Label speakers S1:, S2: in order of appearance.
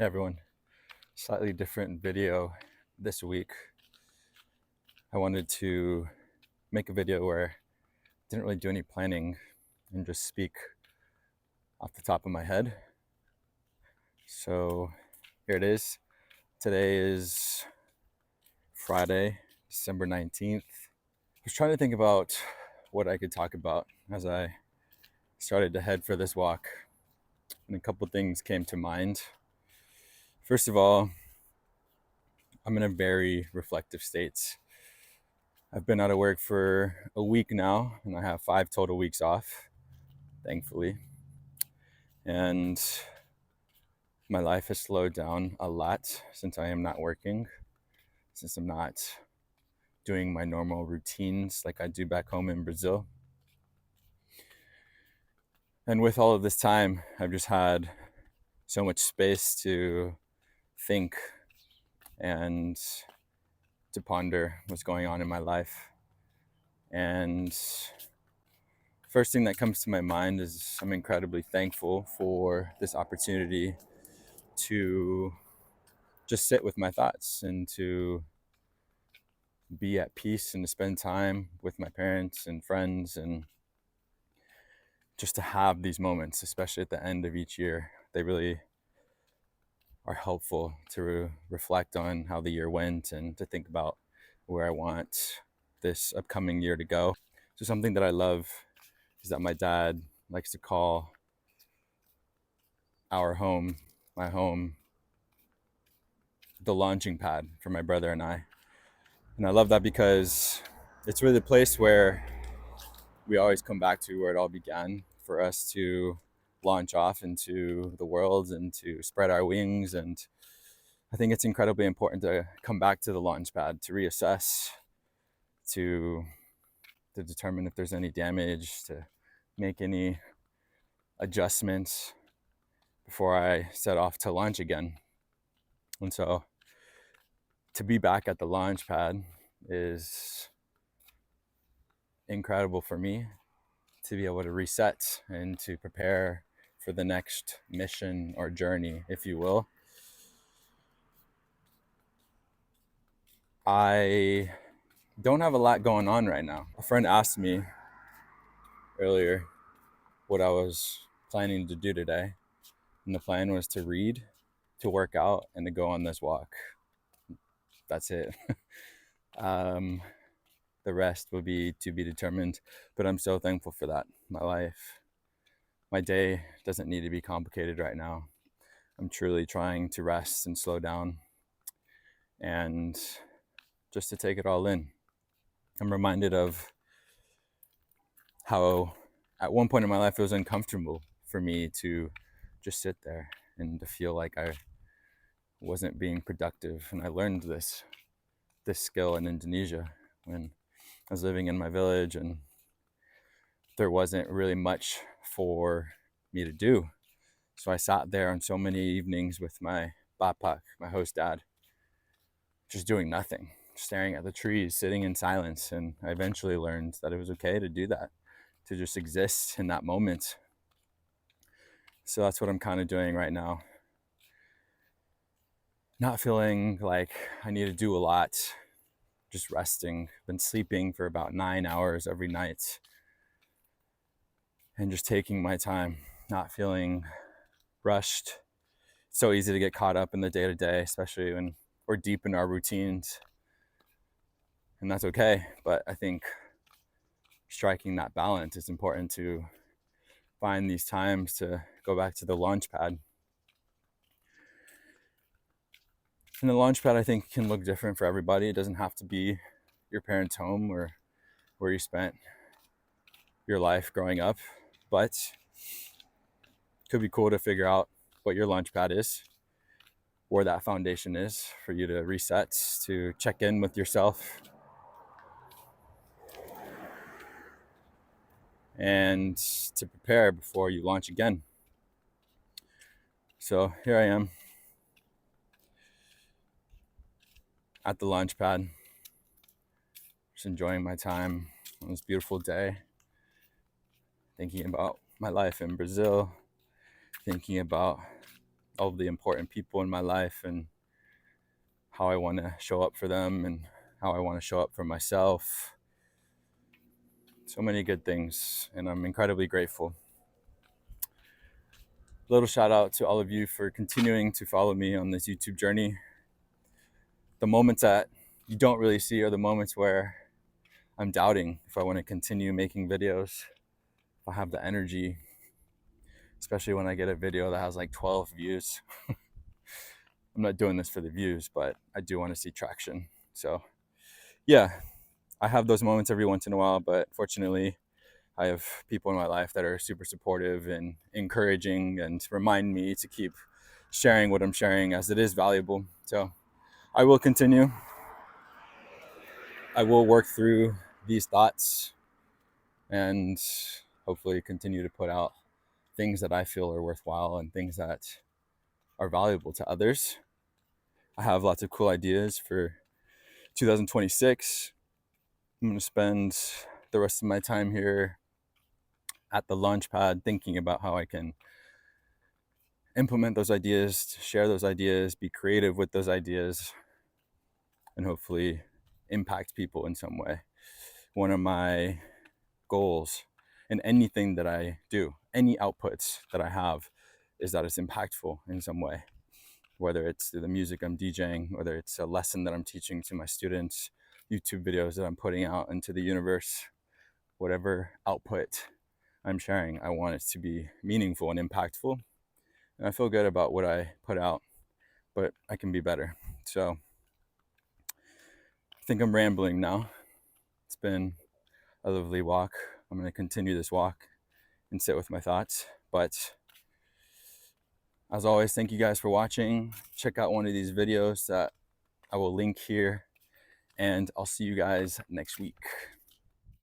S1: Hey everyone, slightly different video this week. I wanted to make a video where I didn't really do any planning and just speak off the top of my head. So here it is. Today is Friday, December 19th. I was trying to think about what I could talk about as I started to head for this walk, and a couple things came to mind. First of all, I'm in a very reflective state. I've been out of work for a week now, and I have 5 total weeks off, thankfully. And my life has slowed down a lot since I am not working, since I'm not doing my normal routines like I do back home in Brazil. And with all of this time, I've just had so much space to think and to ponder what's going on in my life. And first thing that comes to my mind is I'm incredibly thankful for this opportunity to just sit with my thoughts and to be at peace and to spend time with my parents and friends, and just to have these moments, especially at the end of each year. They really are helpful to reflect on how the year went and to think about where I want this upcoming year to go. So something that I love is that my dad likes to call our home, my home, the launching pad for my brother and I. And I love that because it's really the place where we always come back to where it all began for us to launch off into the world and to spread our wings. And I think it's incredibly important to come back to the launch pad to reassess, to determine if there's any damage, to make any adjustments before I set off to launch again. And so to be back at the launch pad is incredible for me, to be able to reset and to prepare for the next mission or journey, if you will. I don't have a lot going on right now. A friend asked me earlier what I was planning to do today, and the plan was to read, to work out, and to go on this walk. That's it. um, the rest will be to be determined, but I'm so thankful for that. My day doesn't need to be complicated right now. I'm truly trying to rest and slow down and just to take it all in. I'm reminded of how at one point in my life it was uncomfortable for me to just sit there and to feel like I wasn't being productive. And I learned this skill in Indonesia when I was living in my village, and there wasn't really much for me to do. So I sat there on so many evenings with my bapak, my host dad, just doing nothing, staring at the trees, sitting in silence. And I eventually learned that it was okay to do that, to just exist in that moment. So that's what I'm kind of doing right now. Not feeling like I need to do a lot, just resting. Been sleeping for about 9 hours every night and just taking my time, not feeling rushed. It's so easy to get caught up in the day to day, especially when we're deep in our routines. And that's okay. But I think striking that balance is important, to find these times to go back to the launch pad. And the launch pad, I think, can look different for everybody. It doesn't have to be your parents' home or where you spent your life growing up, but it could be cool to figure out what your launch pad is, where that foundation is for you to reset, to check in with yourself, and to prepare before you launch again. So here I am at the launch pad, just enjoying my time on this beautiful day, thinking about my life in Brazil, thinking about all of the important people in my life and how I want to show up for them and how I want to show up for myself. So many good things, and I'm incredibly grateful. Little shout out to all of you for continuing to follow me on this YouTube journey. The moments that you don't really see are the moments where I'm doubting if I want to continue making videos, if I have the energy, especially when I get a video that has like 12 views. I'm not doing this for the views, but I do want to see traction. So yeah, I have those moments every once in a while, but fortunately I have people in my life that are super supportive and encouraging and remind me to keep sharing what I'm sharing, as it is valuable. So I will continue. I will work through these thoughts and hopefully continue to put out things that I feel are worthwhile and things that are valuable to others. I have lots of cool ideas for 2026. I'm going to spend the rest of my time here at the Launchpad thinking about how I can implement those ideas, share those ideas, be creative with those ideas, and hopefully impact people in some way. One of my goals in anything that I do, any outputs that I have, is that it's impactful in some way. Whether it's the music I'm DJing, whether it's a lesson that I'm teaching to my students, YouTube videos that I'm putting out into the universe, whatever output I'm sharing, I want it to be meaningful and impactful. And I feel good about what I put out, but I can be better. So I think I'm rambling now. It's been a lovely walk. I'm going to continue this walk and sit with my thoughts. But as always, thank you guys for watching. Check out one of these videos that I will link here, and I'll see you guys next week.